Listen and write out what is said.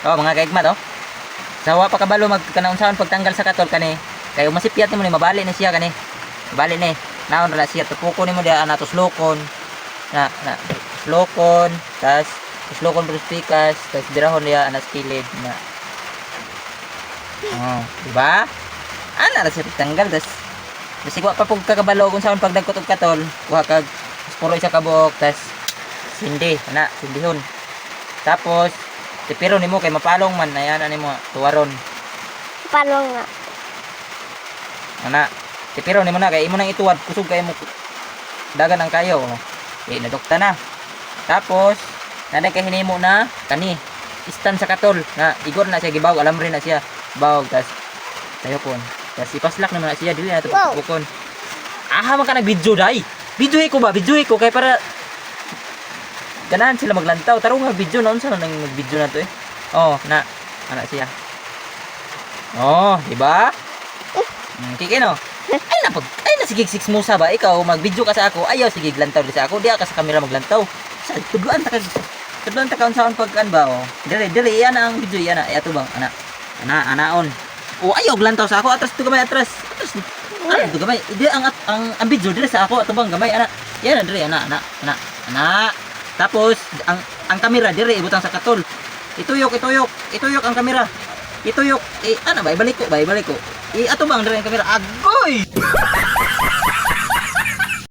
Oh, mga kaigmat oh. Sawa pa kabalo magkanaunsaon pagtanggal sa katol kani. Kay masipyat nimo ni mabali na siya kani. Mabali ni. Naon ra siya tupuko nimo dia ana tuslokon. Na tuslokon, tas tuslokon plus pikas, tas dirahon dia ana skilid na. Oh, di ba? Ana ra siya tanggal tas bisig wa pa pug kakabalo kung saan pag dagkot og katol, kuha kag puro isa ka buok tas sindi, ana sindihon. Tapos tipiro nimo kay mapalong man ayan ani mo tuwaron. Palong nga. Ana, tipiro nimo na kay imo nang ituwad kusog kay mo dagan ang kayo. Eh nadukta na. Tapos nada kay hinimo na kani istan sa katol na igor na siya gibaw alam rin na siya bawog tas tayo pon. Tas ipaslak naman na siya dili na tupukon. Aha man ka nag-video dai. Videohe ko ba? Videohe ko kay para ganahan sila maglantaw. Taro nga video na unsa nang mag-video na to eh. Oh, na ana siya. Oh, di ba? Kiki no. Ay na sige six musa ba ikaw mag-video ka sa ako. Ayaw sige lantaw di sa ako. Di ka sa camera maglantaw. Sa tudluan ta ka unsaon pagkan ba oh. Dire yan ang video yan ay ato bang anaon. Oh, ayaw lantaw sa ako. Atras to gamay atras. Atras. Ano to gamay? Di ang video dire sa ako ato bang gamay ana. Yan dire ana. Tapos ang kamera dire ibutang sa katol. Ituyok ang kamera. Ituyok. Ano ba ibalik ko. Ato bang dire ang kamera. Agoy.